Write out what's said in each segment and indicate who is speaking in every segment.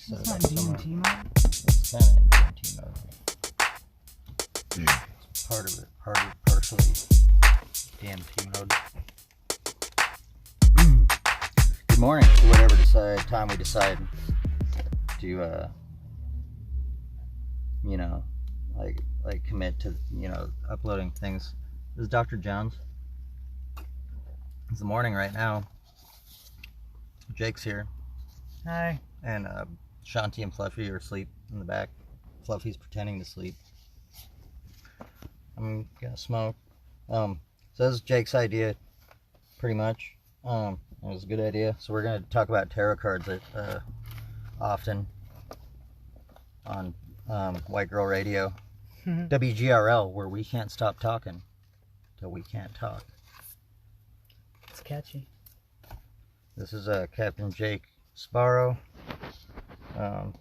Speaker 1: set
Speaker 2: it's
Speaker 1: it up
Speaker 2: not
Speaker 1: somewhere.
Speaker 2: DMT mode.
Speaker 1: It's kind of in DMT mode. It's part of it, partially DMT mode. Good morning, or whatever time we decide to, you know, like commit to, you know, uploading things. This is Dr. Jones. It's the morning right now. Jake's here.
Speaker 2: Hi.
Speaker 1: And Shanti and Fluffy are asleep in the back. Fluffy's pretending to sleep. I'm gonna smoke. So this is Jake's idea, pretty much. It was a good idea. So we're gonna talk about tarot cards often on White-Girl-Radio. WGRL, where we can't stop talking till we can't talk.
Speaker 2: It's catchy.
Speaker 1: This is Captain Jake Sparrow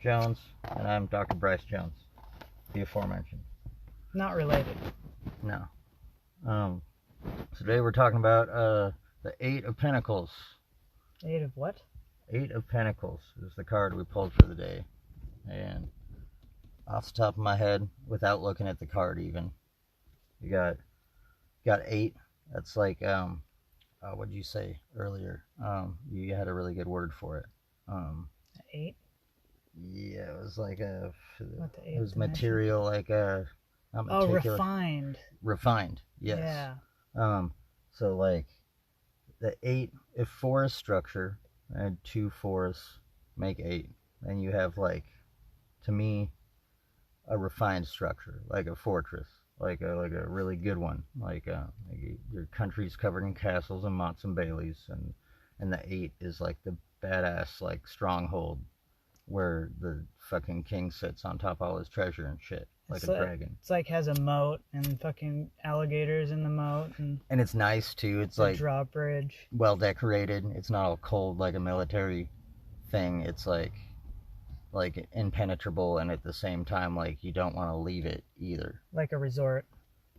Speaker 1: Jones, and I'm Dr. Bryce Jones, the aforementioned.
Speaker 2: Not related.
Speaker 1: No. Today we're talking about the Eight of Pentacles.
Speaker 2: Eight of what?
Speaker 1: Eight of Pentacles is the card we pulled for the day. And off the top of my head, without looking at the card even, you got eight. That's like, what did you say earlier? You had a really good word for it.
Speaker 2: Eight?
Speaker 1: Yeah, it was like
Speaker 2: What, the
Speaker 1: it was
Speaker 2: eighth
Speaker 1: material, like not
Speaker 2: Oh,
Speaker 1: meticulous.
Speaker 2: refined.
Speaker 1: Refined, yes.
Speaker 2: Yeah.
Speaker 1: So like the eight, if four is structure and two fours make eight, then you have, like, to me, a refined structure, like a fortress, like a really good one, like your country's covered in castles and moats and baileys, and the eight is like the badass, like, stronghold where the fucking king sits on top of all his treasure and shit, like a dragon.
Speaker 2: It's like has a moat and fucking alligators in the moat and
Speaker 1: it's nice too. It's
Speaker 2: a
Speaker 1: like
Speaker 2: drawbridge.
Speaker 1: well decorated. It's not all cold like a military thing. It's like impenetrable, and at the same time, like, you don't want to leave it either.
Speaker 2: Like a resort.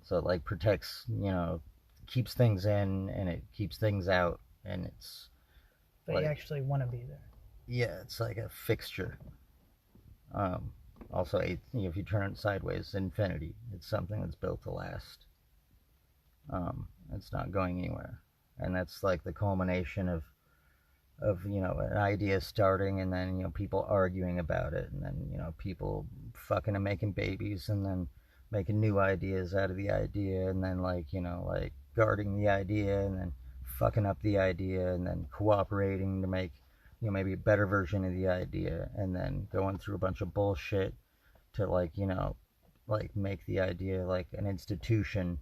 Speaker 1: So it, like, protects, you know, keeps things in and it keeps things out, and it's
Speaker 2: But
Speaker 1: like,
Speaker 2: you actually want to be there.
Speaker 1: yeah, it's like a fixture. Also, eight, you know, if you turn it sideways, infinity. It's something that's built to last. It's not going anywhere, and that's like the culmination of you know, an idea starting, and then, you know, people arguing about it, and then, you know, people fucking and making babies, and then making new ideas out of the idea, and then, like, you know, like guarding the idea, and then fucking up the idea, and then cooperating to make, you know, maybe a better version of the idea, and then going through a bunch of bullshit to, like, you know, like, make the idea like an institution.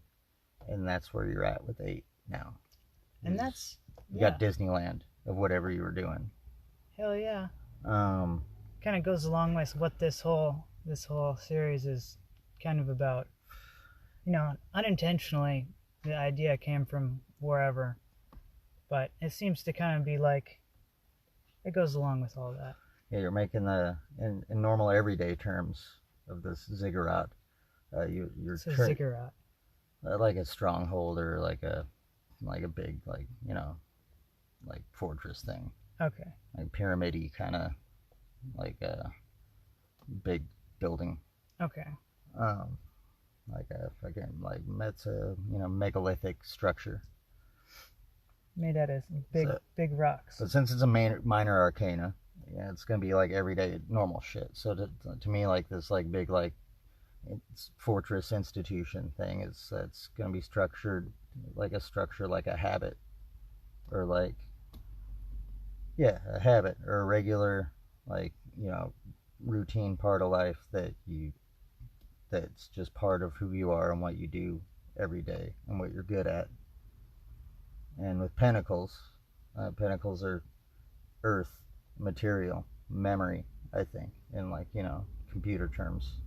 Speaker 1: And that's where you're at with eight now.
Speaker 2: And that's
Speaker 1: you got Disneyland of whatever you were doing.
Speaker 2: Hell yeah.
Speaker 1: Um
Speaker 2: Kind of goes along with what this whole series is kind of about. You know, unintentionally the idea came from wherever, but it seems to kind of be like it goes along with all that.
Speaker 1: Yeah, you're making the in normal everyday terms of this ziggurat. You're
Speaker 2: It's a ziggurat.
Speaker 1: Like a stronghold, or like a big, like, you know, like fortress thing.
Speaker 2: Okay.
Speaker 1: Like pyramid-y kind of, like a big building.
Speaker 2: Okay.
Speaker 1: Like a fucking, like, that's a, you know, megalithic structure.
Speaker 2: Made out of big rocks.
Speaker 1: But since it's a minor arcana, yeah, it's gonna be like everyday normal shit. So to me, like, this, like, big, like, it's fortress institution thing, it's gonna be structured like a habit, or like, yeah, a habit, or a regular, like, you know, routine part of life that's just part of who you are and what you do every day and what you're good at. And with pentacles are earth, material, memory, I think, in, like, you know, computer terms.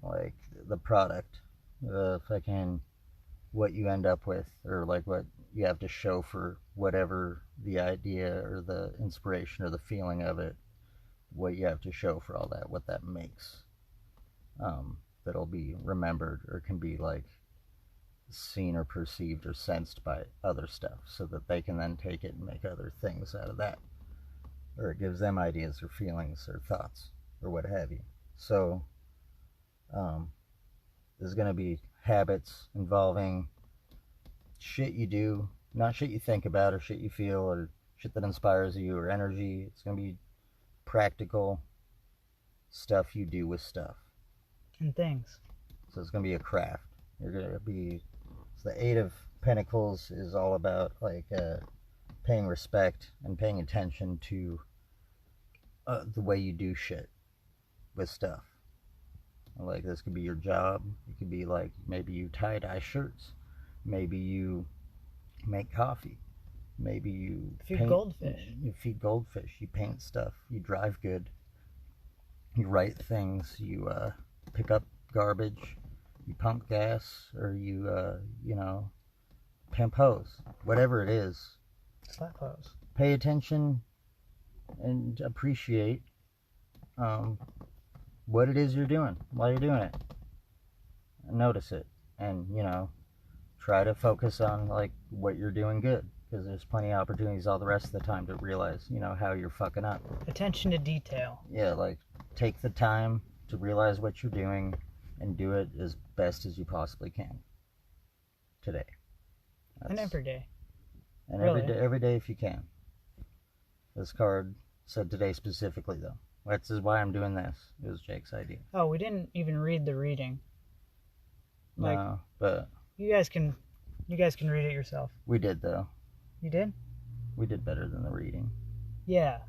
Speaker 1: Like the product, the fucking, what you end up with, or like what you have to show for whatever the idea or the inspiration or the feeling of it, what you have to show for all that, what that makes, that'll be remembered or can be, like, seen or perceived or sensed by other stuff, so that they can then take it and make other things out of that. or it gives them ideas or feelings or thoughts or what have you. So there's going to be habits involving shit you do, not shit you think about or shit you feel or shit that inspires you or energy. It's going to be practical stuff you do with stuff.
Speaker 2: And things.
Speaker 1: So it's going to be a craft. You're going to be... So the Eight of Pentacles is all about like paying respect and paying attention to the way you do shit with stuff. Like this could be your job. It could be like maybe you tie-dye shirts. Maybe you make coffee. Maybe you
Speaker 2: feed goldfish.
Speaker 1: You feed goldfish. You paint stuff. You drive good. You write things. You pick up garbage. You pump gas, or you pimp hose. Whatever it is.
Speaker 2: Slap hose.
Speaker 1: Pay attention and appreciate what it is you're doing while you're doing it. Notice it, and try to focus on like what you're doing good, because there's plenty of opportunities all the rest of the time to realize how you're fucking up.
Speaker 2: Attention to detail.
Speaker 1: Yeah, like take the time to realize what you're doing and do it as best as you possibly can today.
Speaker 2: And every day.
Speaker 1: And
Speaker 2: really?
Speaker 1: every day if you can. This card said today specifically, though. This is why I'm doing this. It was Jake's idea.
Speaker 2: Oh, we didn't even read the reading.
Speaker 1: No, but
Speaker 2: you guys can read it yourself.
Speaker 1: We did, though.
Speaker 2: You did?
Speaker 1: We did better than the reading.
Speaker 2: Yeah.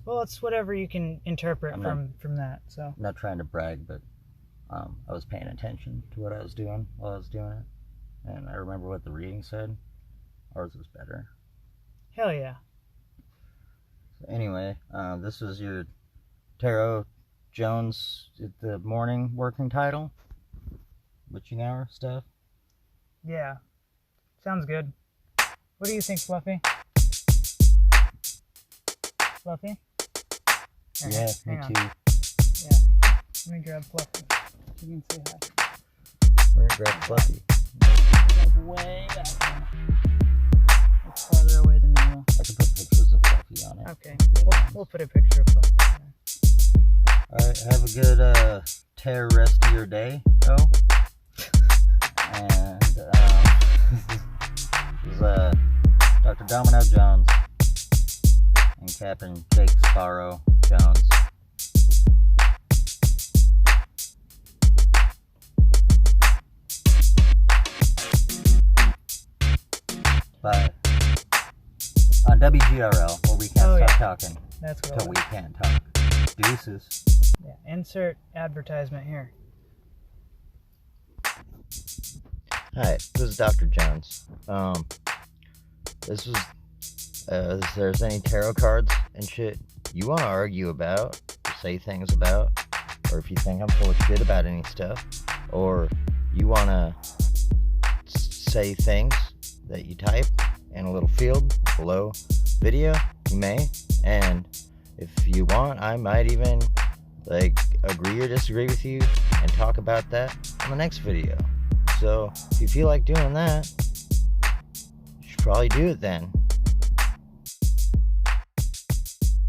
Speaker 2: Well, it's whatever you can interpret from that. So
Speaker 1: I'm not trying to brag, but I was paying attention to what I was doing while I was doing it, and I remember what the reading said. Ours was better.
Speaker 2: Hell yeah.
Speaker 1: So anyway, this was your Tarot Jones, the morning working title, witching hour stuff.
Speaker 2: Yeah, sounds good. What do you think, Fluffy? Fluffy?
Speaker 1: Yeah, me too.
Speaker 2: Yeah, let me grab Fluffy. You can say hi.
Speaker 1: We're gonna grab Fluffy.
Speaker 2: Like way back there. It's farther away than normal.
Speaker 1: I can put pictures of Fluffy on it.
Speaker 2: Okay, we'll put a picture of Fluffy on there.
Speaker 1: Alright, have a good tear rest of your day, though. And this is Dr. Domino Jones and Captain Jake Sparrow Jones. Bye. On WGRL, where we can't stop talking.
Speaker 2: That's what
Speaker 1: until we can't talk. Deuces.
Speaker 2: Yeah, insert advertisement here.
Speaker 1: Hi, this is Dr. Jones. This was, if there's any tarot cards and shit you want to argue about, or say things about, or if you think I'm full of shit about any stuff, or you want to say things that you type in a little field below video, you may, and if you want, I might even agree or disagree with you and talk about that on the next video. So if you feel like doing that, you should probably do it then.